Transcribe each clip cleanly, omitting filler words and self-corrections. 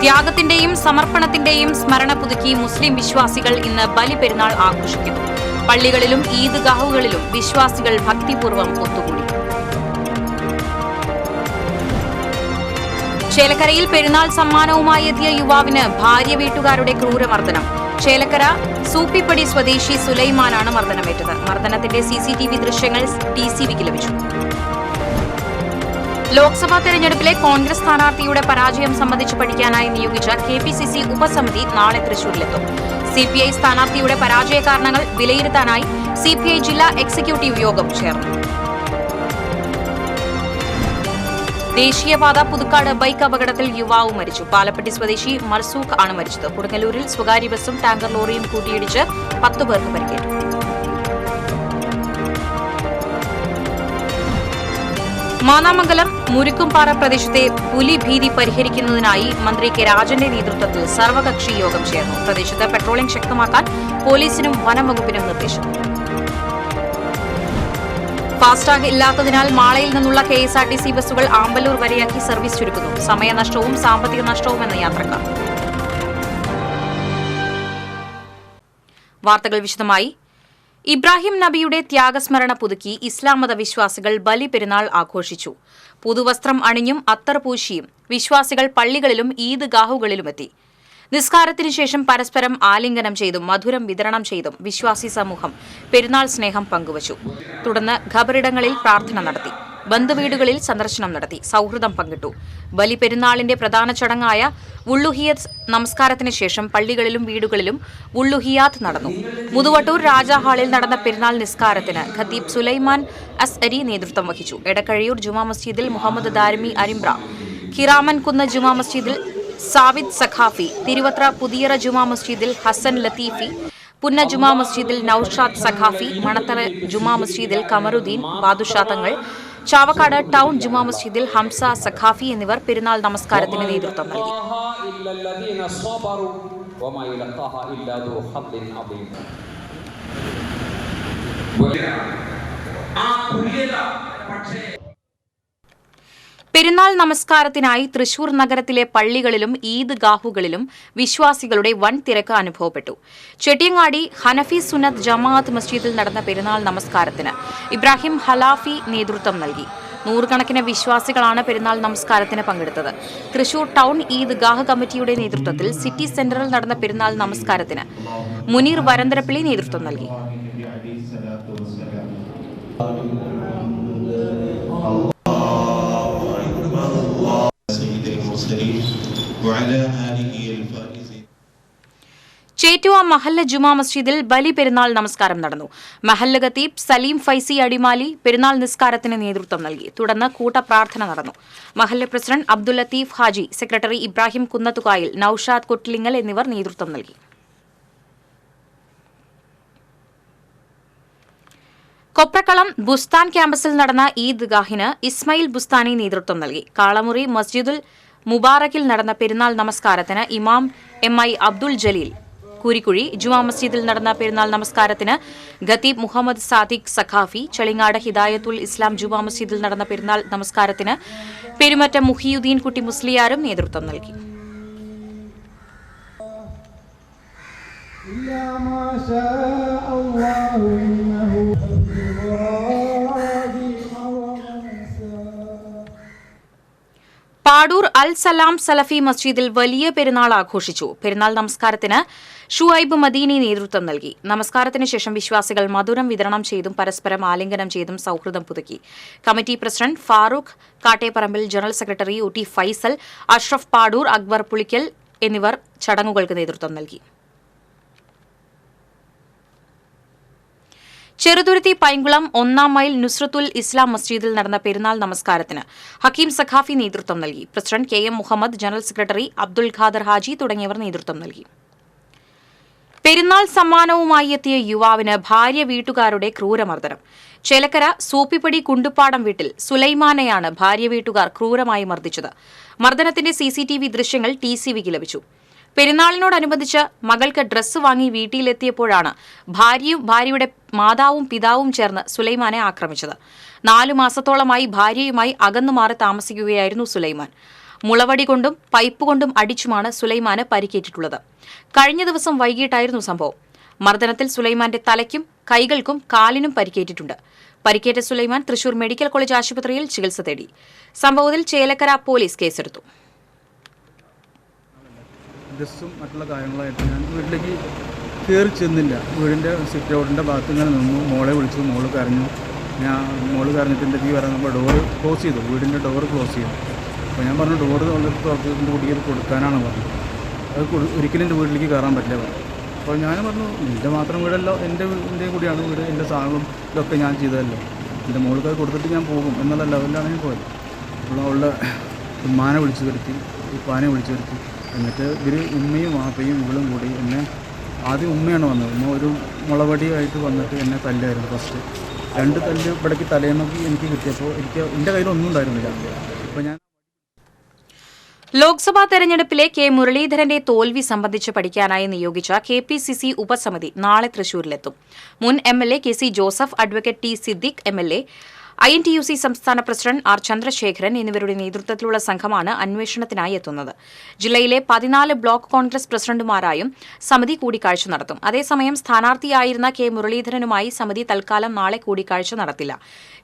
ത്യാഗത്തിന്റെയും സമർപ്പണത്തിന്റെയും സ്മരണ പുതുക്കി മുസ്ലിം വിശ്വാസികൾ ഇന്ന് ബലിപെരുന്നാൾ ആഘോഷിക്കുന്നു. പള്ളികളിലും ഈദ്ഗാഹുകളിലും വിശ്വാസികൾ ഭക്തിപൂർവ്വം ഒത്തുകൂടി. ചേലക്കരയിൽ പെരുന്നാൾ സമ്മാനവുമായി എത്തിയ യുവാവിന് ഭാര്യ വീട്ടുകാരുടെ ക്രൂരമർദ്ദനം. ചേലക്കര സൂപ്പിപ്പടി സ്വദേശി സുലൈമാനാണ് മർദ്ദനമേറ്റത്. മർദ്ദനത്തിന്റെ CCTV ദൃശ്യങ്ങൾ TCVക്ക് ലഭിച്ചു. ലോക്സഭാ തെരഞ്ഞെടുപ്പിലെ കോൺഗ്രസ് സ്ഥാനാർത്ഥിയുടെ പരാജയം സംബന്ധിച്ച് പഠിക്കാനായി നിയോഗിച്ച KPCC ഉപസമിതി നാളെ തൃശൂരിലെത്തും. CPI സ്ഥാനാർത്ഥിയുടെ പരാജയ കാരണങ്ങൾ വിലയിരുത്താനായി CPI ജില്ലാ എക്സിക്യൂട്ടീവ് യോഗം ചേർന്നു. ദേശീയപാത പുതുക്കാട് ബൈക്ക് അപകടത്തിൽ യുവാവ് മരിച്ചു. പാലപ്പെട്ടി സ്വദേശി മർസൂഖ് ആണ് മരിച്ചത്. കൊടുങ്ങല്ലൂരിൽ സ്വകാര്യ ബസും ടാങ്കർ ലോറിയും കൂട്ടിയിടിച്ച് 10 പേർക്ക് പരിക്കേറ്റു. മാന്നാമംഗലം മുരുക്കുംപാറ പ്രദേശത്തെ പുലിഭീതി പരിഹരിക്കുന്നതിനായി മന്ത്രി കെ രാജന്റെ നേതൃത്വത്തിൽ സർവകക്ഷി യോഗം ചേർന്നു. പ്രദേശത്ത് പെട്രോളിംഗ് ശക്തമാക്കാൻ പോലീസിനും വനംവകുപ്പിനും നിർദ്ദേശം. ഫാസ്ടാഗ് ഇല്ലാത്തതിനാൽ മാളയിൽ നിന്നുള്ള KSRTC ബസ്സുകൾ ആമ്പല്ലൂർ വരെയാക്കി സർവീസ് ചുരുക്കുന്നു. സമയനഷ്ടവും സാമ്പത്തിക നഷ്ടവുമെന്ന് യാത്രക്കാർ. വാർത്തകൾ വിശദമായി. ഇബ്രാഹിം നബിയുടെ ത്യാഗസ്മരണ പുതുക്കി ഇസ്ലാം മത വിശ്വാസികൾ ബലിപെരുന്നാൾ ആഘോഷിച്ചു. പുതുവസ്ത്രം അണിഞ്ഞും അത്തർ പൂശിയും വിശ്വാസികൾ പള്ളികളിലും ഈദ്ഗാഹുകളിലുമെത്തി. നിസ്കാരത്തിനു ശേഷം പരസ്പരം ആലിംഗനം ചെയ്തും മധുരം വിതരണം ചെയ്തും വിശ്വാസി സമൂഹം പെരുന്നാൾ സ്നേഹം പങ്കുവച്ചു. തുടർന്ന് ഖബറിടങ്ങളിൽ പ്രാർത്ഥന നടത്തി. ബന്ധുവീടുകളിൽ സന്ദർശനം നടത്തി. സൌഹൃദം പങ്കിട്ടു. ബലിപെരുന്നാളിന്റെ പ്രധാന ചടങ്ങായ വുള്ളുഹിയത്ത് നമസ്കാരത്തിന് ശേഷം പള്ളികളിലും വീടുകളിലും വുള്ളുഹിയാത്ത് നടന്നു. മുതുവട്ടൂർ രാജാ ഹാളിൽ നടന്ന പെരുന്നാൾ നിസ്കാരത്തിന് ഖത്തീബ് സുലൈമാൻ അസ്അരി നേതൃത്വം വഹിച്ചു. എടക്കഴിയൂർ ജുമാ മസ്ജിദിൽ മുഹമ്മദ് ദാരിമി അരിമ്പ്ര, ഖിറാമൻ കുന്ന് ജുമാ മസ്ജിദിൽ സാവിദ് സഖാഫി, തിരുവത്ര പുതിയറ ജുമാ മസ്ജിദിൽ ഹസൻ ലത്തീഫി, പുന്ന ജുമാ മസ്ജിദിൽ നൌഷാദ് സഖാഫി, മണത്തറ ജുമാ മസ്ജിദിൽ കമറുദ്ദീൻ ബാദുഷാ തങ്ങൾ, ചാവക്കാട് ടൗൺ ജുമാ മസ്ജിദിൽ ഹംസ സഖാഫി എന്നിവർ പെരുന്നാൾ നമസ്കാരത്തിന് നേതൃത്വം നൽകി. പെരുന്നാൾ നമസ്കാരത്തിനായി തൃശൂർ നഗരത്തിലെ പള്ളികളിലും ഈദ്ഗാഹുകളിലും വിശ്വാസികളുടെ വൻ തിരക്ക് അനുഭവപ്പെട്ടു. ചെട്ടിയങ്ങാടി ഹനഫി സുന്നത്ത് ജമാഅത്ത് മസ്ജിദിൽ നടന്ന പെരുന്നാൾ നമസ്കാരത്തിന് ഇബ്രാഹിം ഹലാഫി നേതൃത്വം നൽകി. നൂറുകണക്കിന് വിശ്വാസികളാണ് പെരുന്നാൾ നമസ്കാരത്തിന് പങ്കെടുത്തത്. തൃശൂർ ടൗൺ ഈദ്ഗാഹ് കമ്മിറ്റിയുടെ നേതൃത്വത്തിൽ സിറ്റി സെന്ററിൽ നടന്ന പെരുന്നാൾ നമസ്കാരത്തിന് മുനീർ വരന്തരപ്പിള്ളി നേതൃത്വം നൽകി. ചേറ്റുവ മഹല്ല ജുമാ മസ്ജിദിൽ ബലി പെരുന്നാൾ നമസ്കാരം നടന്നു. മഹല്ല് ഖത്തീബ് സലീം ഫൈസി അടിമാലി പെരുന്നാൾ നിസ്കാരത്തിന് നേതൃത്വം നൽകി. തുടർന്ന് കൂട്ടപ്രാർത്ഥന നടന്നു. മഹല്ല് പ്രസിഡന്റ് അബ്ദുൽ ലത്തീഫ് ഹാജി, സെക്രട്ടറി ഇബ്രാഹിം കുന്നത്തുകായിൽ, നൌഷാദ് കൊട്ടിലിങ്ങൽ എന്നിവർ നേതൃത്വം നൽകി. കൊപ്രക്കളം ബുസ്താൻ ക്യാമ്പസിൽ നടന്ന ഈദ്ഗാഹിന് ഇസ്മയിൽ ബുസ്താനി നേതൃത്വം നൽകി. കാളമുറി മസ്ജിദുൽ മുബാറക്കിൽ നടന്ന പെരുന്നാൾ നമസ്കാരത്തിന് ഇമാം MI അബ്ദുൽ ജലീൽ കൂരിക്കുഴി, ജുമാ മസ്ജിദിൽ നടന്ന പെരുന്നാൾ നമസ്കാരത്തിന് ഖത്തീബ് മുഹമ്മദ് സാദിഖ് സഖാഫി, ചെളിങ്ങാട് ഹിദായത്തുൽ ഇസ്ലാം ജുമാ മസ്ജിദിൽ നടന്ന പെരുന്നാൾ നമസ്കാരത്തിന് പെരുമറ്റം മുഹിയുദ്ദീൻ കുട്ടി മുസ്ലിയാരും നേതൃത്വം നൽകി. പാടൂർ അൽ സലാം സലഫി മസ്ജിദിൽ വലിയ പെരുന്നാൾ ആഘോഷിച്ചു. പെരുന്നാൾ നമസ്കാരത്തിന് ഷുഐബ് മദീനി നേതൃത്വം നൽകി. നമസ്കാരത്തിന് ശേഷം വിശ്വാസികൾ മധുരം വിതരണം ചെയ്തും പരസ്പരം ആലിംഗനം ചെയ്തും സൌഹൃദം പുതുക്കി. Committee president Farooq Kattepparambil, general secretary UT Faisal, Ashraf Padoor, Akbar Pulikkal എന്നിവർ ചടങ്ങുകൾക്ക് നേതൃത്വം നൽകി. ചെറുതുരുത്തി പൈങ്കുളം 1-ാം മൈൽ നുസ്രത്തുൽ ഇസ്ലാം മസ്ജിദിൽ നടന്ന പെരുന്നാൾ നമസ്കാരത്തിന് ഹക്കീം സഖാഫി നേതൃത്വം നൽകി. President KM Muhammad, general secretary Abdul Khader Haji തുടങ്ങിയവർ നേതൃത്വം നൽകി. പെരുന്നാൾ സമ്മാനവുമായി എത്തിയ യുവാവിന് ഭാര്യ വീട്ടുകാരുടെ ക്രൂരമർദ്ദനം. ചേലക്കര സൂപ്പിപ്പടി കുണ്ടുപ്പാടം വീട്ടിൽ സുലൈമാനെയാണ് ഭാര്യ വീട്ടുകാർ ക്രൂരമായി മർദ്ദിച്ചത്. മർദ്ദനത്തിന്റെ CCTV ദൃശ്യങ്ങൾ TCVക്ക് ലഭിച്ചു. പെരുന്നാളിനോടനുബന്ധിച്ച് മകൾക്ക് ഡ്രസ്സ് വാങ്ങി വീട്ടിലെത്തിയപ്പോഴാണ് ഭാര്യയും ഭാര്യയുടെ മാതാവും പിതാവും ചേർന്ന് സുലൈമാനെ ആക്രമിച്ചത്. 4 മാസത്തോളമായി ഭാര്യയുമായി അകന്നുമാറി താമസിക്കുകയായിരുന്നു സുലൈമാൻ. മുളവടി കൊണ്ടും പൈപ്പ് കൊണ്ടും അടിച്ചുമാണ് സുലൈമാന് പരിക്കേറ്റിട്ടുള്ളത്. കഴിഞ്ഞ ദിവസം വൈകിട്ടായിരുന്നു സംഭവം. മർദ്ദനത്തിൽ സുലൈമാന്റെ തലയ്ക്കും കൈകൾക്കും കാലിനും പരിക്കേറ്റിട്ടുണ്ട്. പരിക്കേറ്റ സുലൈമാൻ തൃശൂർ മെഡിക്കൽ കോളേജ് ആശുപത്രിയിൽ ചികിത്സ തേടി. സംഭവത്തിൽ ചേലക്കര പോലീസ് കേസെടുത്തു. മറ്റുള്ള കാര്യങ്ങളായിട്ട് ഞാൻ വീട്ടിലേക്ക് കയറി ചെന്നില്ല. വീടിൻ്റെ സിറ്റ് ഔട്ടിൻ്റെ ഭാഗത്ത് ഇങ്ങനെ നിന്നു. മോളെ വിളിച്ചു. മോള് കരഞ്ഞു. മോള് കരഞ്ഞിട്ട് എൻ്റെ തീ വരാൻ നമ്മൾ ഡോറ് ക്ലോസ് ചെയ്തു. വീടിൻ്റെ ഡോറ് ക്ലോസ് ചെയ്തു. അപ്പോൾ ഞാൻ പറഞ്ഞു ഡോറ് തുറക്കുന്നതിൻ്റെ കുട്ടിക്ക് കൊടുക്കാനാണ് പറഞ്ഞത്. അത് ഒരിക്കലും എൻ്റെ വീട്ടിലേക്ക് കയറാൻ പറ്റില്ല പറഞ്ഞു. അപ്പോൾ ഞാൻ പറഞ്ഞു എൻ്റെ മാത്രം വീടല്ലോ, എൻ്റെയും കൂടിയാണ് വീട്. എൻ്റെ സാധനങ്ങളും ഇതൊക്കെ ഞാൻ ചെയ്തതല്ലോ. എൻ്റെ മോൾക്ക് അത് കൊടുത്തിട്ട് ഞാൻ പോകും എന്നുള്ള ലെവലിലാണ് ഞാൻ പോയത്. അപ്പോൾ അവളുടെ ഉമ്മാനെ വിളിച്ചു വരുത്തി, ഉപ്പാനെ വിളിച്ചു വരുത്തി. എന്നിട്ട് ഇവർ ഉമ്മയും വാപ്പയും ഇവളും കൂടി എന്നെ ആദ്യം ഉമ്മയാണ് വന്നത്. ഉമ്മ ഒരു മുളവടിയായിട്ട് വന്നിട്ട് എന്നെ തല്ലായിരുന്നു ഫസ്റ്റ്. 2 തല്ല് ഇവിടേക്ക് തലേന്നൊക്കെ എനിക്ക് കിട്ടിയപ്പോൾ എൻ്റെ കയ്യിലൊന്നും ഉണ്ടായിരുന്നില്ല. അപ്പോൾ ഞാൻ ലോക്സഭാ തെരഞ്ഞെടുപ്പിലെ കെ മുരളീധരന്റെ തോൽവി സംബന്ധിച്ച് പഠിക്കാനായി നിയോഗിച്ച KPCC ഉപസമിതി നാളെ തൃശൂരിലെത്തും. മുൻ MLA KC Joseph, advocate T Siddique MLA, INTUC സംസ്ഥാന പ്രസിഡന്റ് R ചന്ദ്രശേഖരൻ എന്നിവരുടെ നേതൃത്വത്തിലുള്ള സംഘമാണ് അന്വേഷണത്തിനായി എത്തുന്നത്. ജില്ലയിലെ 14 ബ്ലോക്ക് കോൺഗ്രസ് പ്രസിഡന്റുമാരായും സമിതി കൂടിക്കാഴ്ച നടത്തും. അതേസമയം സ്ഥാനാർത്ഥിയായിരുന്ന കെ മുരളീധരനുമായി സമിതി തൽക്കാലം നാളെ കൂടിക്കാഴ്ച നടത്തില്ല.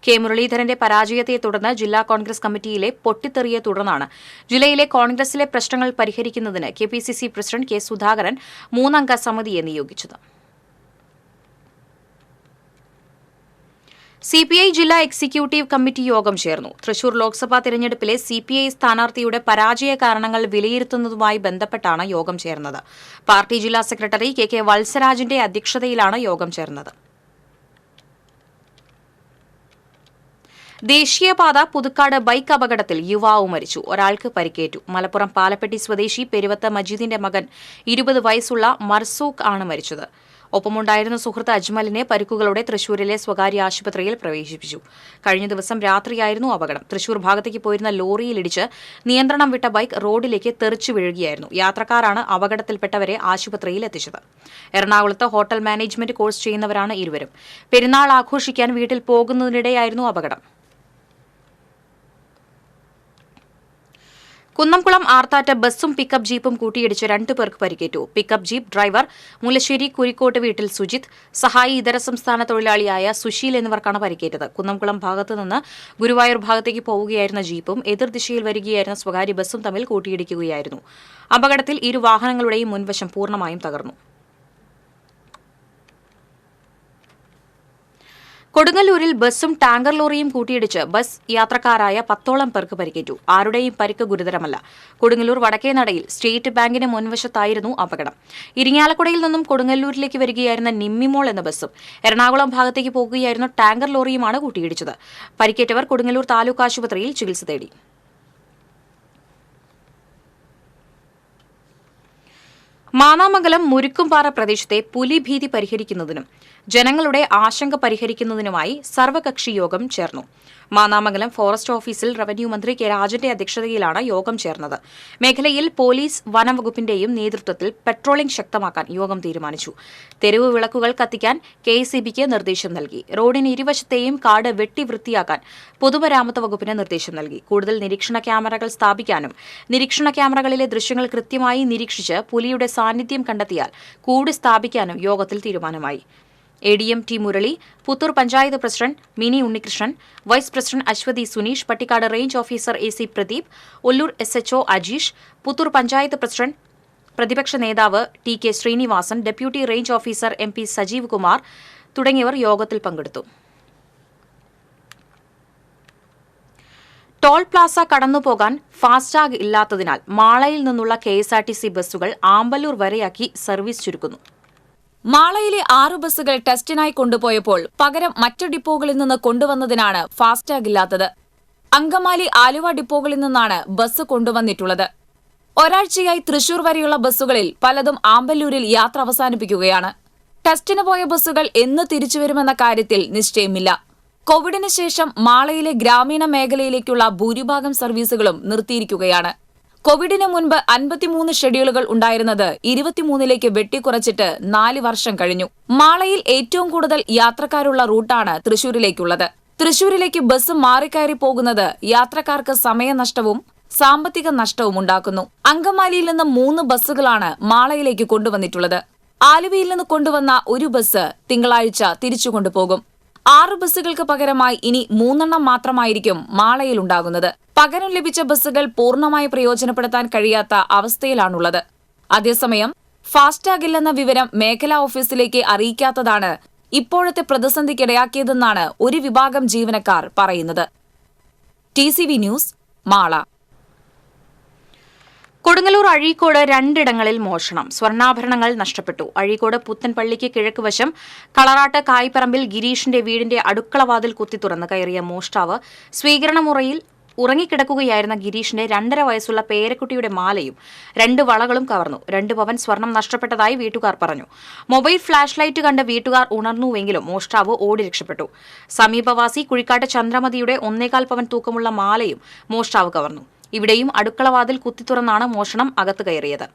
കെ മുരളീധരന്റെ പരാജയത്തെ തുടർന്ന് ജില്ലാ കോൺഗ്രസ് കമ്മിറ്റിയിലെ പൊട്ടിത്തെറിയെ തുടർന്നാണ് ജില്ലയിലെ കോൺഗ്രസിലെ പ്രശ്നങ്ങൾ പരിഹരിക്കുന്നതിന് KPCC പ്രസിഡന്റ് K സുധാകരൻ 3-അംഗ സമിതിയെ നിയോഗിച്ചത്. CPI ജില്ലാ എക്സിക്യൂട്ടീവ് കമ്മിറ്റി യോഗം ചേർന്നു. തൃശൂർ ലോക്സഭാ തെരഞ്ഞെടുപ്പിലെ CPI സ്ഥാനാർത്ഥിയുടെ പരാജയ കാരണങ്ങൾ വിലയിരുത്തുന്നതുമായി ബന്ധപ്പെട്ടാണ് യോഗം ചേർന്നത്. പാർട്ടി ജില്ലാ സെക്രട്ടറി KK വത്സരാജിന്റെ അധ്യക്ഷതയിലാണ് യോഗം ചേർന്നത്. ദേശീയപാത പുതുക്കാട് ബൈക്ക് അപകടത്തിൽ യുവാവ് മരിച്ചു. ഒരാൾക്ക് പരിക്കേറ്റു. മലപ്പുറം പാലപ്പെട്ടി സ്വദേശി പെരുവത്ത് മജീദിന്റെ മകൻ 20 വയസ്സുള്ള മർസൂഖ് ആണ് മരിച്ചത്. ഒപ്പമുണ്ടായിരുന്ന സുഹൃത്ത് അജ്മലിനെ പരിക്കുകളോടെ തൃശൂരിലെ സ്വകാര്യ ആശുപത്രിയിൽ പ്രവേശിപ്പിച്ചു. കഴിഞ്ഞ ദിവസം രാത്രിയായിരുന്നു അപകടം. തൃശൂർ ഭാഗത്തേക്ക് പോയിരുന്ന ലോറിയിലിടിച്ച് നിയന്ത്രണം വിട്ട ബൈക്ക് റോഡിലേക്ക് തെറിച്ചു വീഴുകയായിരുന്നു. യാത്രക്കാരാണ് അപകടത്തിൽപ്പെട്ടവരെ ആശുപത്രിയിൽ എത്തിച്ചത്. എറണാകുളത്ത് ഹോട്ടൽ മാനേജ്മെന്റ് കോഴ്സ് ചെയ്യുന്നവരാണ് ഇരുവരും. പെരുന്നാൾ ആഘോഷിക്കാൻ വീട്ടിൽ പോകുന്നതിനിടെയായിരുന്നു അപകടം. കുന്നംകുളം ആർത്താറ്റ് ബസ്സും പിക്കപ്പ് ജീപ്പും കൂട്ടിയിടിച്ച് 2 പേർക്ക് പരിക്കേറ്റു. പിക്കപ്പ് ജീപ്പ് ഡ്രൈവർ മുല്ലശ്ശേരി കുരിക്കോട്ട് വീട്ടിൽ സുജിത്, സഹായി ഇതര സംസ്ഥാന തൊഴിലാളിയായ സുശീൽ എന്നിവർക്കാണ് പരിക്കേറ്റത്. കുന്നംകുളം ഭാഗത്ത് നിന്ന് ഗുരുവായൂർ ഭാഗത്തേക്ക് പോവുകയായിരുന്ന ജീപ്പും എതിർദിശയിൽ വരികയായിരുന്ന സ്വകാര്യ ബസ്സും തമ്മിൽ കൂട്ടിയിടിക്കുകയായിരുന്നു. അപകടത്തിൽ 2 വാഹനങ്ങളുടെയും മുൻവശം പൂർണ്ണമായും തകർന്നു. കൊടുങ്ങല്ലൂരിൽ ബസ്സും ടാങ്കർ ലോറിയും കൂട്ടിയിടിച്ച് ബസ് യാത്രക്കാരായ 10ഓളം പേർക്ക് പരിക്കേറ്റു. ആരുടെയും പരിക്ക് ഗുരുതരമല്ല. കൊടുങ്ങല്ലൂർ വടക്കേനടയിൽ സ്റ്റേറ്റ് ബാങ്കിന് മുൻവശത്തായിരുന്നു അപകടം. ഇരിങ്ങാലക്കുടയിൽ നിന്നും കൊടുങ്ങല്ലൂരിലേക്ക് വരികയായിരുന്ന നിമ്മിമോൾ എന്ന ബസ്സും എറണാകുളം ഭാഗത്തേക്ക് പോകുകയായിരുന്ന ടാങ്കർ ലോറിയുമാണ് കൂട്ടിയിടിച്ചത്. പരിക്കേറ്റവർ കൊടുങ്ങല്ലൂർ താലൂക്ക് ആശുപത്രിയിൽ ചികിത്സ തേടി. മാന്നാമംഗലം മുരുക്കുംപാറ പ്രദേശത്തെ പുലിഭീതി പരിഹരിക്കുന്നതിനും ജനങ്ങളുടെ ആശങ്ക പരിഹരിക്കുന്നതിനുമായി സർവകക്ഷി യോഗം ചേർന്നു. മാന്നാമംഗലം ഫോറസ്റ്റ് ഓഫീസിൽ റവന്യൂ മന്ത്രി കെ രാജന്റെ അധ്യക്ഷതയിലാണ് യോഗം ചേർന്നത്. മേഖലയിൽ പോലീസ് വനംവകുപ്പിന്റെയും നേതൃത്വത്തിൽ പെട്രോളിംഗ് ശക്തമാക്കാൻ യോഗം തീരുമാനിച്ചു. തെരുവ് വിളക്കുകൾ കത്തിക്കാൻ KSEBക്ക് നിർദ്ദേശം നൽകി. റോഡിന് ഇരുവശത്തെയും കാട് വെട്ടി വൃത്തിയാക്കാൻ പൊതുമരാമത്ത് വകുപ്പിന് നിർദ്ദേശം നൽകി. കൂടുതൽ നിരീക്ഷണ ക്യാമറകൾ സ്ഥാപിക്കാനും നിരീക്ഷണ ക്യാമറകളിലെ ദൃശ്യങ്ങൾ കൃത്യമായി നിരീക്ഷിച്ച് പുലിയുടെ സാന്നിധ്യം കണ്ടെത്തിയാൽ കൂട് സ്ഥാപിക്കാനും യോഗത്തിൽ തീരുമാനമായി. ADM T Murali, Puthur panchayat president Mini Unnikrishnan, vice president Aswathy Suneesh, Pattikkad range officer AC Pradeep, Ollur SHO Ajeesh, Puthur panchayat president പ്രതിപക്ഷ നേതാവ് TK Sreenivasan, deputy range officer MP Sajeev Kumar തുടങ്ങിയവർ യോഗത്തിൽ പങ്കെടുത്തു. ടോൾ പ്ലാസ കടന്നുപോകാൻ ഫാസ്ടാഗ് ഇല്ലാത്തതിനാൽ മാളയിൽ നിന്നുള്ള KSRTC ബസ്സുകൾ ആമ്പല്ലൂർ വരെയാക്കി സർവീസ് ചുരുക്കുന്നു. മാളയിലെ 6 ബസ്സുകൾ ടെസ്റ്റിനായി കൊണ്ടുപോയപ്പോൾ പകരം മറ്റു ഡിപ്പോകളിൽ നിന്ന് കൊണ്ടുവന്നതിനാണ് ഫാസ്ടാഗ് ഇല്ലാത്തത്. അങ്കമാലി, ആലുവ ഡിപ്പോകളിൽ നിന്നാണ് ബസ് കൊണ്ടുവന്നിട്ടുള്ളത്. ഒരാഴ്ചയായി തൃശൂർ വരെയുള്ള ബസ്സുകളിൽ പലതും ആമ്പല്ലൂരിൽ യാത്ര അവസാനിപ്പിക്കുകയാണ്. ടെസ്റ്റിന് പോയ ബസ്സുകൾ എന്ന് തിരിച്ചുവരുമെന്ന കാര്യത്തിൽ നിശ്ചയമില്ല. കോവിഡിന് ശേഷം മാളയിലെ ഗ്രാമീണ മേഖലയിലേക്കുള്ള ഭൂരിഭാഗം സർവീസുകളും നിർത്തിയിരിക്കുകയാണ്. കോവിഡിന് മുൻപ് 53 ഷെഡ്യൂളുകൾ ഉണ്ടായിരുന്നത് 23ലേക്ക് വെട്ടിക്കുറച്ചിട്ട് 4 വർഷം കഴിഞ്ഞു. മാളയിൽ ഏറ്റവും കൂടുതൽ യാത്രക്കാരുള്ള റൂട്ടാണ് തൃശൂരിലേക്കുള്ളത്. തൃശൂരിലേക്ക് ബസ് മാറിക്കയറി പോകുന്നത് യാത്രക്കാർക്ക് സമയനഷ്ടവും സാമ്പത്തിക നഷ്ടവും ഉണ്ടാക്കുന്നു. അങ്കമാലിയിൽ നിന്ന് 3 ബസ്സുകളാണ് മാളയിലേക്ക് കൊണ്ടുവന്നിട്ടുള്ളത്. ആലുവയിൽ നിന്ന് കൊണ്ടുവന്ന ഒരു ബസ് തിങ്കളാഴ്ച തിരിച്ചു കൊണ്ടുപോകും. 6 ബസ്സുകൾക്ക് പകരമായി ഇനി 3 മാത്രമായിരിക്കും മാളയിലുണ്ടാകുന്നത്. പകരം ലഭിച്ച ബസ്സുകൾ പൂർണ്ണമായി പ്രയോജനപ്പെടുത്താൻ കഴിയാത്ത അവസ്ഥയിലാണുള്ളത്. അതേസമയം ഫാസ്ടാഗ് ഇല്ലെന്ന വിവരം മേഖലാ ഓഫീസിലേക്ക് അറിയിക്കാത്തതാണ് ഇപ്പോഴത്തെ പ്രതിസന്ധിക്കിടയാക്കിയതെന്നാണ് ഒരു വിഭാഗം ജീവനക്കാർ പറയുന്നത്. TCV news, Mala. കൊടുങ്ങല്ലൂർ അഴീക്കോട് 2 ഇടങ്ങളിൽ മോഷണം. സ്വർണ്ണാഭരണങ്ങൾ നഷ്ടപ്പെട്ടു. അഴീക്കോട് പുത്തൻപള്ളിക്ക് കിഴക്കുവശം കളറാട്ട് കായ്പറമ്പിൽ ഗിരീഷിന്റെ വീടിന്റെ അടുക്കളവാതിൽ കുത്തി തുറന്ന് കയറിയ മോഷ്ടാവ് സ്വീകരണമുറിയിൽ ഉറങ്ങിക്കിടക്കുകയായിരുന്ന ഗിരീഷിന്റെ 2.5 വയസ്സുള്ള പേരക്കുട്ടിയുടെ മാലയും 2 വളകളും കവർന്നു. 2 പവൻ സ്വർണം നഷ്ടപ്പെട്ടതായി വീട്ടുകാർ പറഞ്ഞു. മൊബൈൽ ഫ്ളാഷ് ലൈറ്റ് കണ്ട് വീട്ടുകാർ ഉണർന്നുവെങ്കിലും മോഷ്ടാവ് ഓടി രക്ഷപ്പെട്ടു. സമീപവാസി കുഴിക്കാട്ട് ചന്ദ്രമതിയുടെ 1.25 പവൻ തൂക്കമുള്ള മാലയും മോഷ്ടാവ് കവർന്നു. ഇവിടെയും അടുക്കളവാതിൽ കുത്തിത്തുറന്നാണ് മോഷണം അകത്ത് കയറിയത്.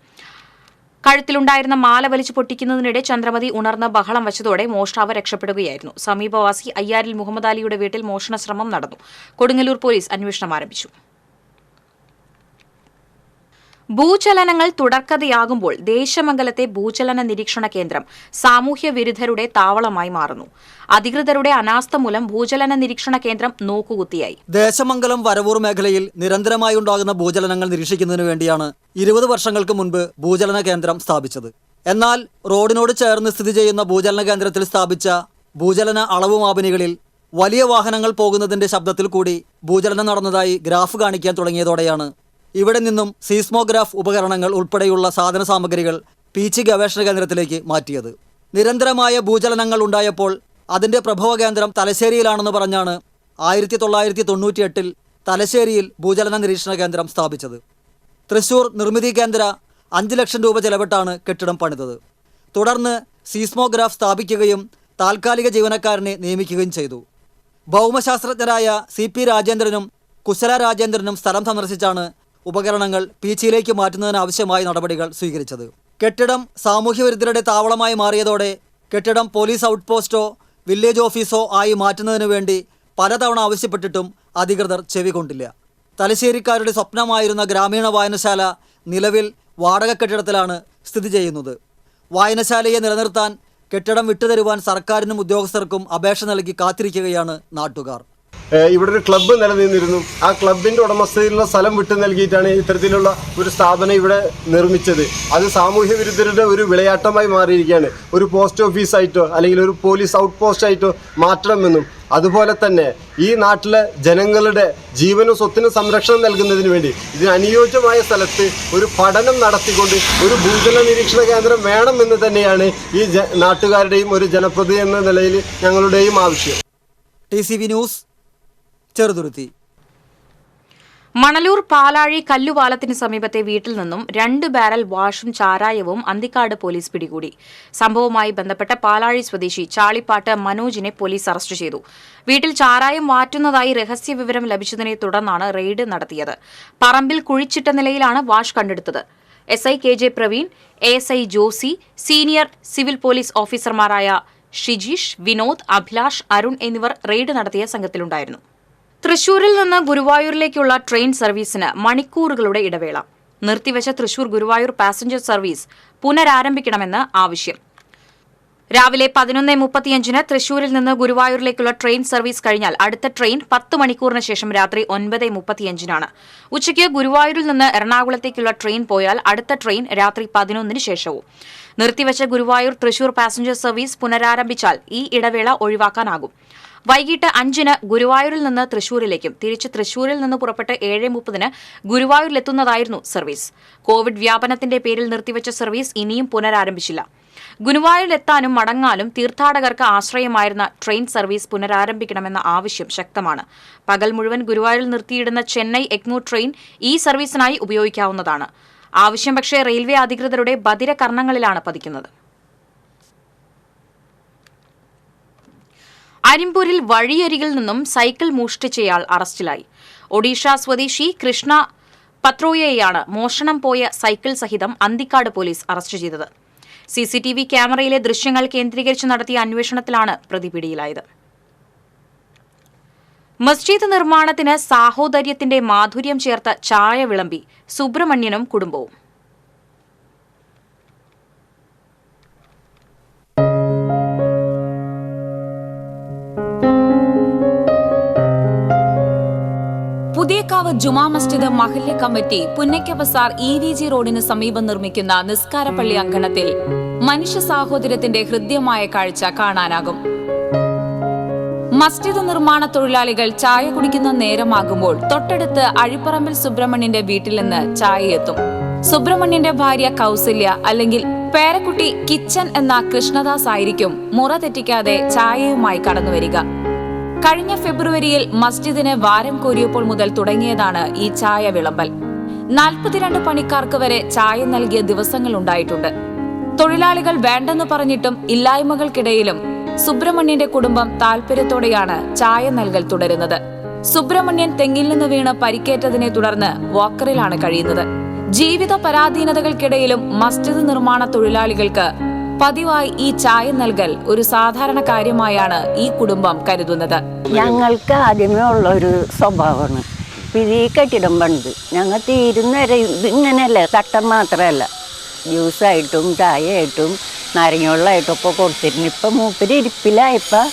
കഴുത്തിലുണ്ടായിരുന്ന മാല വലിച്ചു പൊട്ടിക്കുന്നതിനിടെ ചന്ദ്രമതി ഉണർന്ന് ബഹളം വച്ചതോടെ മോഷ്ടാവ് രക്ഷപ്പെടുകയായിരുന്നു. സമീപവാസി അയ്യാരിൽ മുഹമ്മദ് അലിയുടെ വീട്ടിൽ മോഷണ ശ്രമം നടന്നു. കൊടുങ്ങല്ലൂർ പോലീസ് അന്വേഷണം ആരംഭിച്ചു. ഭൂചലനങ്ങൾ തുടർക്കഥയാകുമ്പോൾ ദേശമംഗലത്തെ ഭൂചലന നിരീക്ഷണ കേന്ദ്രം സാമൂഹ്യ വിരുദ്ധരുടെ താവളമായി മാറുന്നു. അധികൃതരുടെ അനാസ്ഥ മൂലം ഭൂചലന നിരീക്ഷണ കേന്ദ്രം നോക്കുകുത്തിയായി. ദേശമംഗലം വരവൂർ മേഖലയിൽ നിരന്തരമായി ഉണ്ടാകുന്ന ഭൂചലനങ്ങൾ നിരീക്ഷിക്കുന്നതിനു വേണ്ടിയാണ് 20 വർഷങ്ങൾക്ക് മുൻപ് ഭൂചലന കേന്ദ്രം സ്ഥാപിച്ചത്. എന്നാൽ റോഡിനോട് ചേർന്ന് സ്ഥിതി ചെയ്യുന്ന ഭൂചലന കേന്ദ്രത്തിൽ സ്ഥാപിച്ച ഭൂചലന അളവ് മാപിനികളിൽ വലിയ വാഹനങ്ങൾ പോകുന്നതിന്റെ ശബ്ദത്തിൽ കൂടി ഭൂചലനം നടന്നതായി ഗ്രാഫ് കാണിക്കാൻ തുടങ്ങിയതോടെയാണ് ഇവിടെ നിന്നും സീസ്മോഗ്രാഫ് ഉപകരണങ്ങൾ ഉൾപ്പെടെയുള്ള സാധന സാമഗ്രികൾ പീച്ചി ഗവേഷണ കേന്ദ്രത്തിലേക്ക് മാറ്റിയത്. നിരന്തരമായ ഭൂചലനങ്ങൾ ഉണ്ടായപ്പോൾ അതിന്റെ പ്രഭവ കേന്ദ്രം തലശ്ശേരിയിലാണെന്ന് പറഞ്ഞാണ് 1998 തലശ്ശേരിയിൽ ഭൂചലന നിരീക്ഷണ കേന്ദ്രം സ്ഥാപിച്ചത്. തൃശൂർ നിർമ്മിതി കേന്ദ്ര 5 ലക്ഷം രൂപ ചെലവിട്ടാണ് കെട്ടിടം പണിതത്. തുടർന്ന് സീസ്മോഗ്രാഫ് സ്ഥാപിക്കുകയും താൽക്കാലിക ജീവനക്കാരനെ നിയമിക്കുകയും ചെയ്തു. ഭൗമശാസ്ത്രജ്ഞരായ CP രാജേന്ദ്രനും കുശല രാജേന്ദ്രനും സ്ഥലം സന്ദർശിച്ചാണ് ഉപകരണങ്ങൾ പീച്ചിയിലേക്ക് മാറ്റുന്നതിനാവശ്യമായ നടപടികൾ സ്വീകരിച്ചത്. കെട്ടിടം സാമൂഹ്യവിരുദ്ധരുടെ താവളമായി മാറിയതോടെ കെട്ടിടം പോലീസ് ഔട്ട് പോസ്റ്റോ വില്ലേജ് ഓഫീസോ ആയി മാറ്റുന്നതിനു വേണ്ടി പലതവണ ആവശ്യപ്പെട്ടിട്ടും അധികൃതർ ചെവികൊണ്ടില്ല. തലശ്ശേരിക്കാരുടെ സ്വപ്നമായിരുന്ന ഗ്രാമീണ വായനശാല നിലവിൽ വാടക കെട്ടിടത്തിലാണ് സ്ഥിതി ചെയ്യുന്നത്. വായനശാലയെ നിലനിർത്താൻ കെട്ടിടം വിട്ടുതരുവാൻ സർക്കാരിനും ഉദ്യോഗസ്ഥർക്കും അപേക്ഷ നൽകി കാത്തിരിക്കുകയാണ് നാട്ടുകാർ. ഇവിടെ ഒരു ക്ലബ്ബ് നിലനിന്നിരുന്നു. ആ ക്ലബിൻ്റെ ഉടമസ്ഥതയിലുള്ള സ്ഥലം വിട്ടു നൽകിയിട്ടാണ് ഇത്തരത്തിലുള്ള ഒരു സ്ഥാപനം ഇവിടെ നിർമ്മിച്ചത്. അത് സാമൂഹ്യ വിരുദ്ധരുടെ ഒരു വിളയാട്ടമായി മാറിയിരിക്കുകയാണ്. ഒരു പോസ്റ്റ് ഓഫീസായിട്ടോ അല്ലെങ്കിൽ ഒരു പോലീസ് ഔട്ട് പോസ്റ്റ് ആയിട്ടോ മാറ്റണമെന്നും അതുപോലെ തന്നെ ഈ നാട്ടിലെ ജനങ്ങളുടെ ജീവനും സ്വത്തിനും സംരക്ഷണം നൽകുന്നതിന് വേണ്ടി ഇതിന് അനുയോജ്യമായ സ്ഥലത്ത് ഒരു പഠനം നടത്തിക്കൊണ്ട് ഒരു ഭൂചലന നിരീക്ഷണ കേന്ദ്രം വേണമെന്ന് തന്നെയാണ് ഈ നാട്ടുകാരുടെയും ഒരു ജനപ്രതിനിധി എന്ന നിലയിൽ ഞങ്ങളുടെയും ആവശ്യം. TCV news, Cheruthuruthy. മണലൂർ പാലാഴി കല്ലുപാലത്തിന് സമീപത്തെ വീട്ടിൽ നിന്നും 2 ബാരൽ വാഷും ചാരായവും അന്തിക്കാട് പോലീസ് പിടികൂടി. സംഭവവുമായി ബന്ധപ്പെട്ട പാലാഴി സ്വദേശി ചാളിപ്പാട്ട് മനോജിനെ പോലീസ് അറസ്റ്റ് ചെയ്തു. വീട്ടിൽ ചാരായം വാറ്റുന്നതായി രഹസ്യവിവരം ലഭിച്ചതിനെ തുടർന്നാണ് റെയ്ഡ് നടത്തിയത്. പറമ്പിൽ കുഴിച്ചിട്ട നിലയിലാണ് വാഷ് കണ്ടെടുത്തത്. SI KJ Praveen, ASI Josy, senior civil police ഓഫീസർമാരായ ഷിജീഷ്, വിനോദ്, അഭിലാഷ്, അരുൺ എന്നിവർ റെയ്ഡ് നടത്തിയ സംഘത്തിലുണ്ടായിരുന്നു. തൃശൂരിൽ നിന്ന് ഗുരുവായൂരിലേക്കുള്ള ട്രെയിൻ സർവീസിന് മണിക്കൂറുകളുടെ ഇടവേള. നിർത്തിവച്ച തൃശൂർ ഗുരുവായൂർ പാസഞ്ചർ സർവീസ് പുനരാരംഭിക്കണമെന്ന് ആവശ്യം. രാവിലെ 11:35 തൃശൂരിൽ നിന്ന് ഗുരുവായൂരിലേക്കുള്ള ട്രെയിൻ സർവീസ് കഴിഞ്ഞാൽ അടുത്ത ട്രെയിൻ 10 മണിക്കൂറിന് ശേഷം രാത്രി 9:35 ഉച്ചയ്ക്ക് ഗുരുവായൂരിൽ നിന്ന് എറണാകുളത്തേക്കുള്ള ട്രെയിൻ പോയാൽ അടുത്ത ട്രെയിൻ രാത്രി 11 ശേഷവും. നിർത്തിവച്ച ഗുരുവായൂർ തൃശൂർ പാസഞ്ചർ സർവീസ് പുനരാരംഭിച്ചാൽ ഈ ഇടവേള ഒഴിവാക്കാനാകും. വൈകിട്ട് 5 ഗുരുവായൂരിൽ നിന്ന് തൃശൂരിലേക്കും തിരിച്ച് തൃശൂരിൽ നിന്ന് പുറപ്പെട്ട് 7:30 ഗുരുവായൂരിലെത്തുന്നതായിരുന്നു സർവീസ്. കോവിഡ് വ്യാപനത്തിന്റെ പേരിൽ നിർത്തിവച്ച സർവീസ് ഇനിയും പുനരാരംഭിച്ചില്ല. ഗുരുവായൂരിലെത്താനും മടങ്ങാനും തീർത്ഥാടകർക്ക് ആശ്രയമായിരുന്ന ട്രെയിൻ സർവീസ് പുനരാരംഭിക്കണമെന്ന ആവശ്യം ശക്തമാണ്. പകൽ മുഴുവൻ ഗുരുവായൂരിൽ നിർത്തിയിടുന്ന ചെന്നൈ എഗ്മൂർ ട്രെയിൻ ഈ സർവീസിനായി ഉപയോഗിക്കാവുന്നതാണ്. ആവശ്യം പക്ഷേ റെയിൽവേ അധികൃതരുടെ ബധിരകർണങ്ങളിലാണ് പതിക്കുന്നത്. അരിമ്പൂരിൽ വഴിയരികിൽ നിന്നും സൈക്കിൾ മോഷ്ടിച്ചയാൾ അറസ്റ്റിലായി. ഒഡീഷ സ്വദേശി കൃഷ്ണ പത്രോയെയാണ് മോഷണം പോയ സൈക്കിൾ സഹിതം അന്തിക്കാട് പോലീസ് അറസ്റ്റ് ചെയ്തത്. CCTV ക്യാമറയിലെ ദൃശ്യങ്ങൾ കേന്ദ്രീകരിച്ച് നടത്തിയ അന്വേഷണത്തിലാണ് പ്രതി പിടിയിലായത്. മസ്ജിദ് നിർമ്മാണത്തിന് സാഹോദര്യത്തിന്റെ മാധുര്യം ചേർത്ത ചായ വിളമ്പി സുബ്രഹ്മണ്യനും കുടുംബവും. പുതിയക്കാവ് ജുമാ മസ്ജിദ് മഹല്ല് കമ്മിറ്റി പുന്നയ്ക്ക ബസാർ EVG റോഡിന് സമീപം നിർമ്മിക്കുന്ന നിസ്കാരപ്പള്ളി അങ്കണത്തിൽ മനുഷ്യ സാഹോദര്യത്തിന്റെ ഹൃദ്യമായ കാഴ്ച കാണാനാകും. മസ്ജിദ് നിർമ്മാണ തൊഴിലാളികൾ ചായ കുടിക്കുന്ന നേരമാകുമ്പോൾ തൊട്ടടുത്ത് അഴിപ്പറമ്പിൽ സുബ്രഹ്മണ്യന്റെ വീട്ടിൽ നിന്ന് ചായയെത്തും. സുബ്രഹ്മണ്യന്റെ ഭാര്യ കൗസല്യ അല്ലെങ്കിൽ പേരക്കുട്ടി കിച്ചൻ എന്ന കൃഷ്ണദാസ് ആയിരിക്കും മുറ തെറ്റിക്കാതെ ചായയുമായി കടന്നുവരിക. കഴിഞ്ഞ ഫെബ്രുവരിയിൽ മസ്ജിദിന് വാരം കോരിയപ്പോൾ മുതൽ തുടങ്ങിയതാണ് ഈ ചായ വിളമ്പൽ. 42 പണിക്കാർക്ക് വരെ ചായ നൽകിയ ദിവസങ്ങളുണ്ടായിട്ടുണ്ട്. തൊഴിലാളികൾ വേണ്ടെന്ന് പറഞ്ഞിട്ടും ഇല്ലായ്മകൾക്കിടയിലും സുബ്രഹ്മണ്യന്റെ കുടുംബം താൽപര്യത്തോടെയാണ് ചായ നൽകൽ തുടരുന്നത്. സുബ്രഹ്മണ്യൻ തെങ്ങിൽ നിന്ന് വീണ് പരിക്കേറ്റതിനെ തുടർന്ന് വാക്കറിലാണ് കഴിയുന്നത്. ജീവിത പരാധീനതകൾക്കിടയിലും മസ്ജിദ് നിർമ്മാണ തൊഴിലാളികൾക്ക് പതിവായി ഈ ചായ നൽകൽ ഒരു സാധാരണ കാര്യമായാണ് ഈ കുടുംബം കരുതുന്നത്. ഞങ്ങൾക്ക് ആദ്യമേ ഉള്ള ഒരു സ്വഭാവമാണ്. ഈ കെട്ടിടം പണിത് ഞങ്ങൾ തീരുന്നവരെ ഇതിങ്ങനെയല്ല, തട്ടം മാത്രമല്ല, ജ്യൂസായിട്ടും ചായയായിട്ടും നാരങ്ങവെള്ളമായിട്ടും ഒക്കെ കൊടുത്തിരുന്നു. ഇപ്പം മൂപ്പര് ഇരിപ്പിലായപ്പോൾ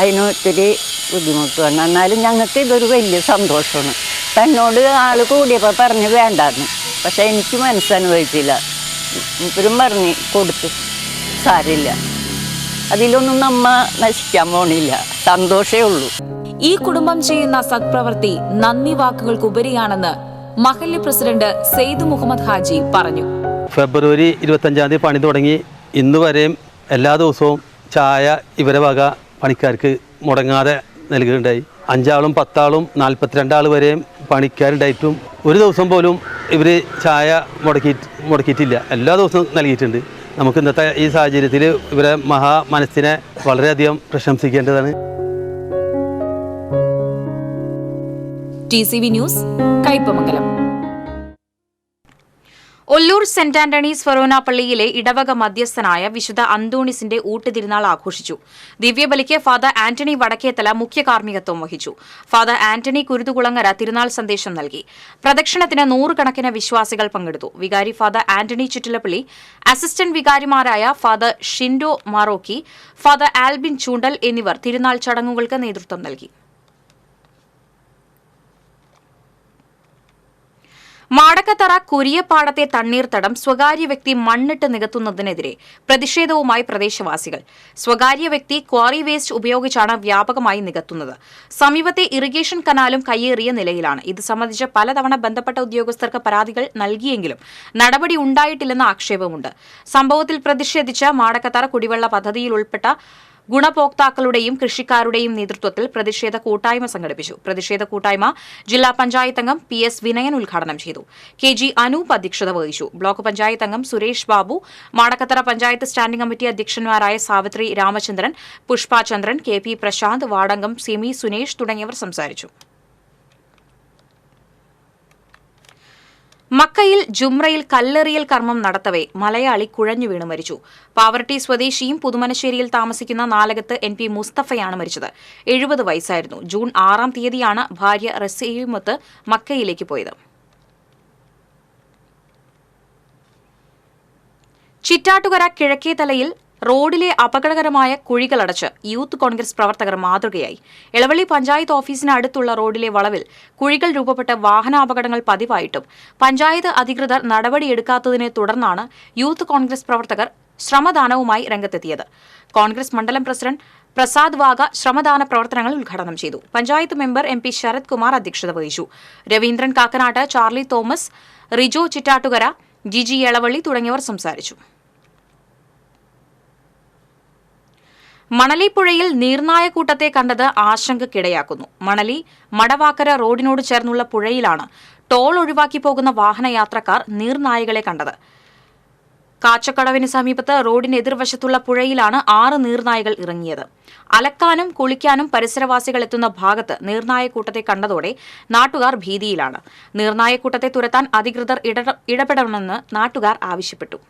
അതിന് ഒത്തിരി ബുദ്ധിമുട്ട് വന്നു. എന്നാലും ഞങ്ങൾക്ക് ഇതൊരു വലിയ സന്തോഷമാണ്. തന്നോട് ആൾ കൂടിയപ്പോൾ പറഞ്ഞ് വേണ്ടാന്ന്, പക്ഷെ എനിക്ക് മനസ്സനുഭവിച്ചില്ല. മൂപ്പരും പറഞ്ഞ് കൊടുത്ത് സാരില്ല, അതിലൊന്നും നമ്മ നശിക്കാൻ പോണില്ല, സന്തോഷമേ ഉള്ളൂ. ഈ കുടുംബം ചെയ്യുന്ന സത്പ്രവൃത്തി നന്ദി വാക്കുകൾക്കുപരിയാണെന്ന് മഹല്ല് പ്രസിഡന്റ് സെയ്ദ് മുഹമ്മദ് ഹാജി പറഞ്ഞു. ഫെബ്രുവരി 25 പണി തുടങ്ങി ഇന്ന് വരെയും എല്ലാ ദിവസവും ചായ ഇവരെ വക പണിക്കാർക്ക് മുടങ്ങാതെ നൽകുകയുണ്ടായി. 5 ആളും 10 ആളും 42 ആൾ വരെയും പണിക്കാരുണ്ടായിട്ടും ഒരു ദിവസം പോലും ഇവർ ചായ മുടക്കിയിട്ടില്ല. എല്ലാ ദിവസവും നൽകിയിട്ടുണ്ട്. നമുക്ക് ഇന്നത്തെ ഈ സാഹചര്യത്തിൽ ഇവരെ മനസ്സിനെ വളരെയധികം പ്രശംസിക്കേണ്ടതാണ്. TCV news, Kaipamangalam. Ollur Saint Antony's Forane പള്ളിയിലെ ഇടവക മധ്യസ്ഥനായ വിശുദ്ധ അന്തോണിസിന്റെ ഊട്ടുതിരുനാൾ ആഘോഷിച്ചു. ദിവ്യബലിക്ക് ഫാദർ ആന്റണി വടക്കേത്തല മുഖ്യ കാർമ്മികത്വം വഹിച്ചു. ഫാദർ ആന്റണി കുരുതുകുളങ്ങര തിരുനാൾ സന്ദേശം നൽകി. പ്രദക്ഷിണത്തിന് 100 കണക്കിന് വിശ്വാസികൾ പങ്കെടുത്തു. വികാരി ഫാദർ ആന്റണി ചുറ്റിലപ്പള്ളി, അസിസ്റ്റന്റ് വികാരിമാരായ Father Shindo Marokki, Father Albin Choondal എന്നിവർ തിരുനാൾ ചടങ്ങുകൾക്ക് നേതൃത്വം നൽകി. മാടക്കത്തറ കുരിയപ്പാടത്തെ തണ്ണീർത്തടം സ്വകാര്യ വ്യക്തി മണ്ണിട്ട് നികത്തുന്നതിനെതിരെ പ്രതിഷേധവുമായി പ്രദേശവാസികൾ. സ്വകാര്യ വ്യക്തി ക്വാറി വേസ്റ്റ് ഉപയോഗിച്ചാണ് വ്യാപകമായി നികത്തുന്നത്. സമീപത്തെ ഇറിഗേഷൻ കനാലും കയ്യേറിയ നിലയിലാണ്. ഇത് സംബന്ധിച്ച് പലതവണ ബന്ധപ്പെട്ട ഉദ്യോഗസ്ഥർക്ക് പരാതികൾ നൽകിയെങ്കിലും നടപടി ഉണ്ടായിട്ടില്ലെന്ന ആക്ഷേപമുണ്ട്. സംഭവത്തിൽ പ്രതിഷേധിച്ച് മാടക്കത്തറ കുടിവെള്ള പദ്ധതിയിൽ ഉൾപ്പെട്ട ഗുണഭോക്താക്കളുടെയും കൃഷിക്കാരുടെയും നേതൃത്വത്തിൽ പ്രതിഷേധ കൂട്ടായ്മ സംഘടിപ്പിച്ചു. പ്രതിഷേധ കൂട്ടായ്മ ജില്ലാ പഞ്ചായത്ത് അംഗം PS വിനയൻ ഉദ്ഘാടനം ചെയ്തു. KG അനൂപ് അധ്യക്ഷത വഹിച്ചു. ബ്ലോക്ക് പഞ്ചായത്ത് അംഗം സുരേഷ് ബാബു, മാടക്കത്തറ പഞ്ചായത്ത് സ്റ്റാൻഡിംഗ് കമ്മിറ്റി അധ്യക്ഷന്മാരായ സാവിത്രി രാമചന്ദ്രൻ, പുഷ്പ ചന്ദ്രൻ, KP പ്രശാന്ത്, വാർഡംഗം സിമി സുനേഷ് തുടങ്ങിയവർ സംസാരിച്ചു. മക്കയിൽ ജുംറയിൽ കല്ലെറിയൽ കർമ്മം നടത്തവേ മലയാളി കുഴഞ്ഞു വീണ് മരിച്ചു. പാവർട്ടി സ്വദേശിയും പുതുമനശ്ശേരിയിൽ താമസിക്കുന്ന നാലകത്ത് NP മുസ്തഫയാണ് മരിച്ചത്. 70 വയസ്സായിരുന്നു. ജൂൺ 6-ാം തീയതിയാണ് ഭാര്യ റസിയുമൊത്ത് മക്കയിലേക്ക് പോയത്. ചിറ്റാട്ടുകര കിഴക്കേതലയിൽ റോഡിലെ അപകടകരമായ കുഴികളടച്ച് യൂത്ത് കോൺഗ്രസ് പ്രവർത്തകർ മാതൃകയായി. എളവള്ളി പഞ്ചായത്ത് ഓഫീസിന് അടുത്തുള്ള റോഡിലെ വളവിൽ കുഴികൾ രൂപപ്പെട്ട് വാഹനാപകടങ്ങൾ പതിവായിട്ടും പഞ്ചായത്ത് അധികൃതർ നടപടിയെടുക്കാത്തതിനെ തുടർന്നാണ് യൂത്ത് കോൺഗ്രസ് പ്രവർത്തകർ ശ്രമദാനവുമായി രംഗത്തെത്തിയത്. കോൺഗ്രസ് മണ്ഡലം പ്രസിഡന്റ് പ്രസാദ് വാഗ ശ്രമദാന പ്രവർത്തനങ്ങൾ ഉദ്ഘാടനം ചെയ്തു. പഞ്ചായത്ത് മെമ്പർ MP ശരത് കുമാർ അധ്യക്ഷത വഹിച്ചു. Raveendran Kakkanatt, Charlie Thomas, Rijo Chittattukara, GG Elavally തുടങ്ങിയവർ സംസാരിച്ചു. മണലി പുഴയിൽ നീർനായക്കൂട്ടത്തെ കണ്ടത് ആശങ്കയ്ക്കിടയാക്കുന്നു. മണലി മടവാക്കര റോഡിനോട് ചേർന്നുള്ള പുഴയിലാണ് ടോൾ ഒഴിവാക്കി പോകുന്ന വാഹനയാത്രക്കാർ നീർനായകളെ കണ്ടത്. കാച്ചക്കടവിന് സമീപത്ത് റോഡിന് എതിർവശത്തുള്ള പുഴയിലാണ് 6 നീർനായകൾ ഇറങ്ങിയത്. അലക്കാനും കുളിക്കാനും പരിസരവാസികൾ എത്തുന്ന ഭാഗത്ത് നീർനായക്കൂട്ടത്തെ കണ്ടതോടെ നാട്ടുകാർ ഭീതിയിലാണ്. നീർനായക്കൂട്ടത്തെ തുരത്താൻ അധികൃതർ ഇടപെടണമെന്ന് നാട്ടുകാർ ആവശ്യപ്പെട്ടു.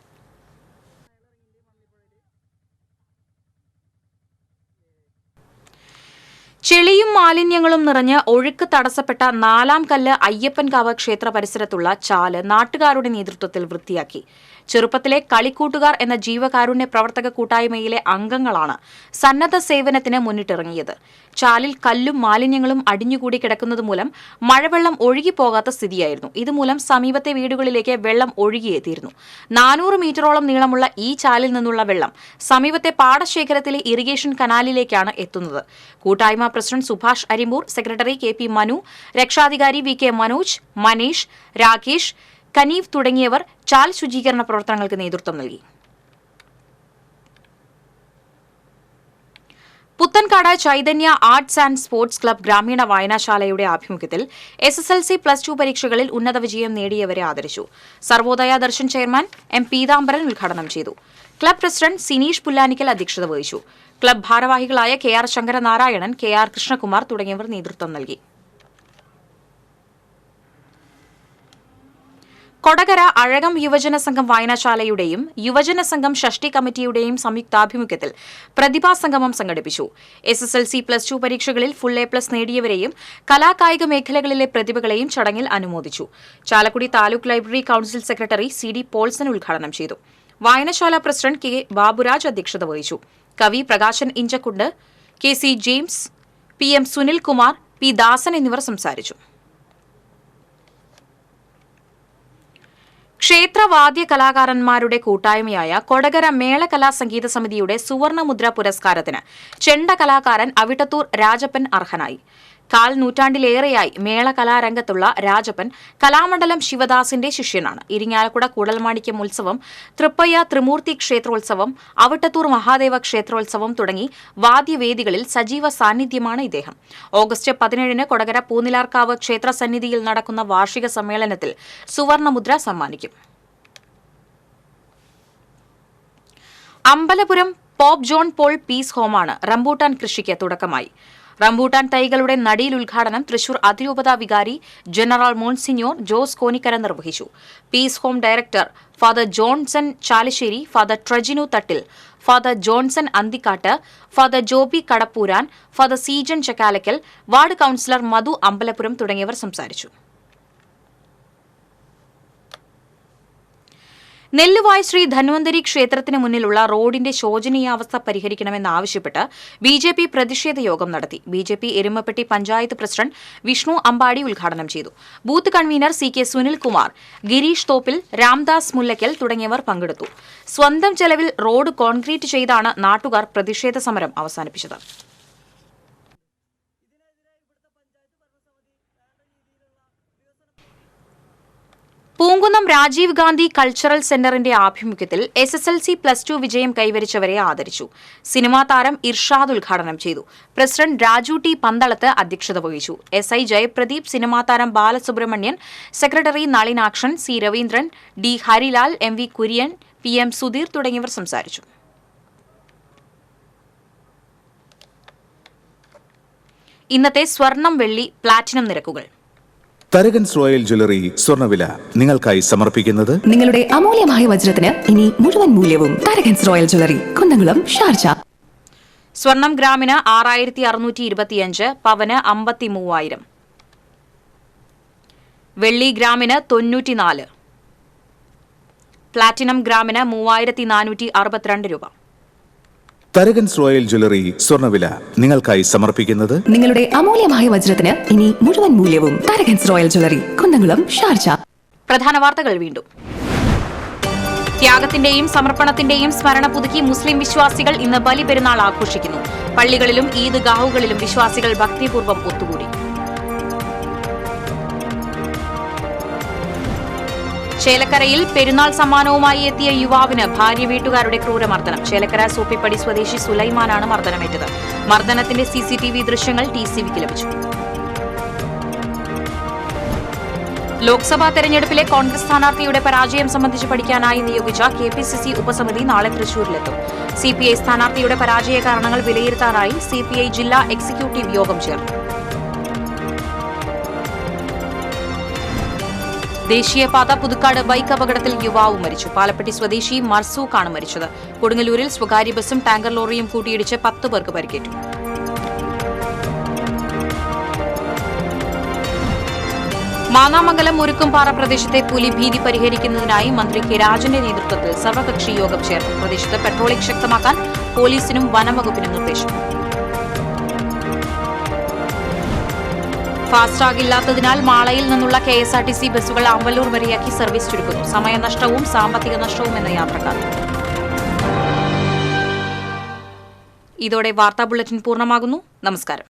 ചെളിയും മാലിന്യങ്ങളും നിറഞ്ഞ് ഒഴുക്ക് തടസ്സപ്പെട്ട 4-ാം കല്ല് അയ്യപ്പൻകാവ് ക്ഷേത്ര പരിസരത്തുള്ള ചാല് നാട്ടുകാരുടെ നേതൃത്വത്തിൽ വൃത്തിയാക്കി. ചെറുപ്പത്തിലെ കളിക്കൂട്ടുകാർ എന്ന ജീവകാരുണ്യ പ്രവർത്തക കൂട്ടായ്മയിലെ അംഗങ്ങളാണ് സന്നദ്ധ സേവനത്തിന് മുന്നിട്ടിറങ്ങിയത്. ചാലിൽ കല്ലും മാലിന്യങ്ങളും അടിഞ്ഞുകൂടി കിടക്കുന്നതുമൂലം മഴവെള്ളം ഒഴുകിപ്പോകാത്ത സ്ഥിതിയായിരുന്നു. ഇതുമൂലം സമീപത്തെ വീടുകളിലേക്ക് വെള്ളം ഒഴുകിയെത്തിയിരുന്നു. 400 മീറ്ററോളം നീളമുള്ള ഈ ചാലിൽ നിന്നുള്ള വെള്ളം സമീപത്തെ പാടശേഖരത്തിലെ ഇറിഗേഷൻ കനാലിലേക്കാണ് എത്തുന്നത്. കൂട്ടായ്മ president Subhash Arimbur, secretary KP Manu, രക്ഷാധികാരി VK മനോജ്, മനീഷ്, രാകേഷ്, കനീഫ് തുടങ്ങിയവർ ചാൽ ശുചീകരണ പ്രവർത്തനങ്ങൾക്ക് നേതൃത്വം നൽകി. Puthenkad Chaitanya arts and sports club ഗ്രാമീണ വായനശാലയുടെ ആഭിമുഖ്യത്തിൽ SSLC +2 പരീക്ഷകളിൽ ഉന്നത വിജയം നേടിയവരെ ആദരിച്ചു. സർവോദയ ദർശൻ ചെയർമാൻ M പീതാംബരൻ ഉദ്ഘാടനം ചെയ്തു. ക്ലബ് പ്രസിഡന്റ് സിനീഷ് പുല്ലാനിക്കൽ അധ്യക്ഷത വഹിച്ചു. ക്ലബ് ഭാരവാഹികളായ KR ശങ്കരനാരായണൻ, KR കൃഷ്ണകുമാർ തുടങ്ങിയവർ നേതൃത്വം നൽകി. കൊടകര അഴകം യുവജന സംഘം വായനശാലയുടെയും യുവജന സംഘം ഷഷ്ടി കമ്മിറ്റിയുടെയും സംയുക്താഭിമുഖ്യത്തിൽ പ്രതിഭാ സംഗമം സംഘടിപ്പിച്ചു. SSLC +2 പരീക്ഷകളിൽ ഫുൾ A+ നേടിയവരെയും കലാകായിക മേഖലകളിലെ പ്രതിഭകളെയും ചടങ്ങിൽ അനുമോദിച്ചു. Chalakudy taluk library council secretary CD Paulson ഉദ്ഘാടനം ചെയ്തു. വായനശാല പ്രസിഡന്റ് K ബാബുരാജ് അധ്യക്ഷത വഹിച്ചു. കവി Prakashan Inchakkundu, KC James, PM Sunilkumar, P ദാസൻ എന്നിവർ സംസാരിച്ചു. ക്ഷേത്രവാദ്യ കലാകാരന്മാരുടെ കൂട്ടായ്മയായ കൊടകര മേള കലാ സംഗീത സമിതിയുടെ സുവർണമുദ്ര പുരസ്കാരത്തിന് ചെണ്ട കലാകാരൻ അവിട്ടത്തൂർ രാജപ്പൻ അർഹനായി. 1/4 നൂറ്റാണ്ടിലേറെയായി മേള കലാരംഗത്തുള്ള രാജപ്പൻ കലാമണ്ഡലം ശിവദാസിന്റെ ശിഷ്യനാണ്. ഇരിങ്ങാലക്കുട കൂടൽമാണിക്യം ഉത്സവം, തൃപ്പയ്യ ത്രിമൂർത്തി ക്ഷേത്രോത്സവം, അവിട്ടത്തൂർ മഹാദേവ ക്ഷേത്രോത്സവം തുടങ്ങി വാദ്യവേദികളിൽ സജീവ സാന്നിധ്യമാണ് ഇദ്ദേഹം. ഓഗസ്റ്റ് 17-ന് കൊടകര പൂനിലാർക്കാവ് ക്ഷേത്ര സന്നിധിയിൽ നടക്കുന്ന വാർഷിക സമ്മേളനത്തിൽ സുവർണമുദ്ര സമ്മാനിക്കും. Ambalapuram Pope John Paul peace ഹോമാണ് റംബൂട്ടാൻ കൃഷിക്ക് തുടക്കമായി. റംബൂട്ടാൻ തൈകളുടെ നടീൽ ഉദ്ഘാടനം തൃശൂർ അതിരൂപത വികാരി ജനറൽ മോൺസിഞ്ഞോർ ജോസ് കോനിക്കര നിർവഹിച്ചു. Peace home director Father Johnson Chalissery, Father Trejinu Thattil, Father Johnson Anthikkatt, Father Joby Kadappuran, Father Seejan Chakkalakkal, ward councillor Madhu Ambalapuram തുടങ്ങിയവർ സംസാരിച്ചു. നെല്ലുവായ് ശ്രീ ധന്വന്തരി ക്ഷേത്രത്തിന് മുന്നിലുള്ള റോഡിന്റെ ശോചനീയാവസ്ഥ പരിഹരിക്കണമെന്നാവശ്യപ്പെട്ട് BJP പ്രതിഷേധ യോഗം നടത്തി. BJP എരുമപ്പെട്ടി പഞ്ചായത്ത് പ്രസിഡന്റ് വിഷ്ണു അമ്പാടി ഉദ്ഘാടനം ചെയ്തു. Booth convener CK Sunilkumar, Girish Thoppil, Ramdas Mullackal തുടങ്ങിയവർ പങ്കെടുത്തു. സ്വന്തം ചെലവിൽ റോഡ് കോൺക്രീറ്റ് ചെയ്താണ് നാട്ടുകാർ പ്രതിഷേധ സമരം അവസാനിപ്പിച്ചത്. പൂങ്കുന്നം രാജീവ് ഗാന്ധി കൾച്ചറൽ സെന്ററിന്റെ ആഭിമുഖ്യത്തിൽ SSLC +2 വിജയം കൈവരിച്ചവരെ ആദരിച്ചു. സിനിമാ താരം ഇർഷാദ് ഉദ്ഘാടനം ചെയ്തു. പ്രസിഡന്റ് രാജു T പന്തളത്ത് അധ്യക്ഷത വഹിച്ചു. SI ജയപ്രദീപ്, സിനിമാ താരം Balasubramanian, secretary Nalinakshan, C Raveendran, D Harilal, MV Kurian, PM Sudheer തുടങ്ങിയവർ സംസാരിച്ചു. ഇന്നത്തെ സ്വർണം, വെള്ളി, പ്ലാറ്റിനം നിരക്കുകൾ. തരകൻസ് റോയൽ ജ്വല്ലറി സ്വർണ്ണവില നിങ്ങൾക്കായി സമർപ്പിക്കുന്നത് നിങ്ങളുടെ അമൂല്യമായ വജ്രത്തിന് ഇനി മുഴുവൻ മൂല്യവും Tharakans royal jewellery, Kunnamkulam, Sharjah. സ്വർണം ഗ്രാമിന് 6625, പവന് 53000. വെള്ളി ഗ്രാമിന് 94. പ്ലാറ്റിനം ഗ്രാമിന് 3462 രൂപ. തരകൻസ് റോയൽ ജ്വല്ലറി സ്വർണ്ണവില നിങ്ങൾക്കായി സമർപ്പിക്കുന്നത് നിങ്ങളുടെ അമൂല്യമായ വജ്രത്തിന് ഇനി മുഴുവൻ മൂല്യവും Tharakans royal jewellery, Kunnamkulam, Sharjah. പ്രധാന വാർത്തകൾ വീണ്ടും. ത്യാഗത്തിന്റെയും സമർപ്പണത്തിന്റെയും സ്മരണ പുതുക്കി മുസ്ലിം വിശ്വാസികൾ ഇന്ന് ബലിപെരുന്നാൾ ആഘോഷിക്കുന്നു. പള്ളികളിലും ഈദ്ഗാഹുകളിലും വിശ്വാസികൾ ഭക്തിപൂർവ്വം ഒത്തുകൂടി. ചേലക്കരയിൽ പെരുന്നാൾ സമ്മാനവുമായി എത്തിയ യുവാവിന് ഭാര്യ വീട്ടുകാരുടെ ക്രൂരമർദ്ദനം. ചേലക്കര സൂപ്പിപ്പടി സ്വദേശി സുലൈമാനാണ് മർദ്ദനമേറ്റത്. മർദ്ദനത്തിന്റെ CCTV ദൃശ്യങ്ങൾ TCVക്ക് ലഭിച്ചു. ലോക്സഭാ തെരഞ്ഞെടുപ്പിലെ കോൺഗ്രസ് സ്ഥാനാർത്ഥിയുടെ പരാജയം സംബന്ധിച്ച് പഠിക്കാനായി നിയോഗിച്ച KPCC ഉപസമിതി നാളെ തൃശൂരിലെത്തും. CPI സ്ഥാനാർത്ഥിയുടെ പരാജയ കാരണങ്ങൾ വിലയിരുത്താനായി CPI ജില്ലാ എക്സിക്യൂട്ടീവ് യോഗം ചേർന്നു. ദേശീയപാത പുതുക്കാട് ബൈക്ക് അപകടത്തിൽ യുവാവ് മരിച്ചു. പാലപ്പെട്ടി സ്വദേശി മർസൂഖാണ് മരിച്ചത്. കൊടുങ്ങല്ലൂരിൽ സ്വകാര്യ ബസും ടാങ്കർ ലോറിയും കൂട്ടിയിടിച്ച് 10 പേർക്ക് പരിക്കേറ്റു. മാന്നാമംഗലം മുരുക്കുംപാറ പ്രദേശത്തെ പുലിഭീതി പരിഹരിക്കുന്നതിനായി മന്ത്രി കെ രാജന്റെ നേതൃത്വത്തിൽ സർവകക്ഷി യോഗം ചേർന്നു. പ്രദേശത്ത് പെട്രോളിംഗ് ശക്തമാക്കാൻ പോലീസിനും വനംവകുപ്പിനും നിർദ്ദേശം. ഫാസ്ടാഗ് ഇല്ലാത്തതിനാൽ മാളയിൽ നിന്നുള്ള KSRTC ബസ്സുകൾ ആമ്പല്ലൂർ വരെയാക്കി സർവീസ് ചുരുക്കുന്നു. സമയനഷ്ടവും സാമ്പത്തിക നഷ്ടവും എന്ന യാത്രക്കാർ. ഇതോടെ വാർത്താ ബുള്ളറ്റിൻ പൂർണ്ണമാകുന്നു. നമസ്കാരം.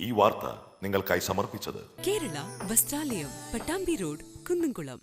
ഈ വാർത്ത നിങ്ങൾക്കായി സമർപ്പിച്ചത് കേരള വസ്ത്രാലയം, പട്ടാമ്പി റോഡ്, കുന്നംകുളം.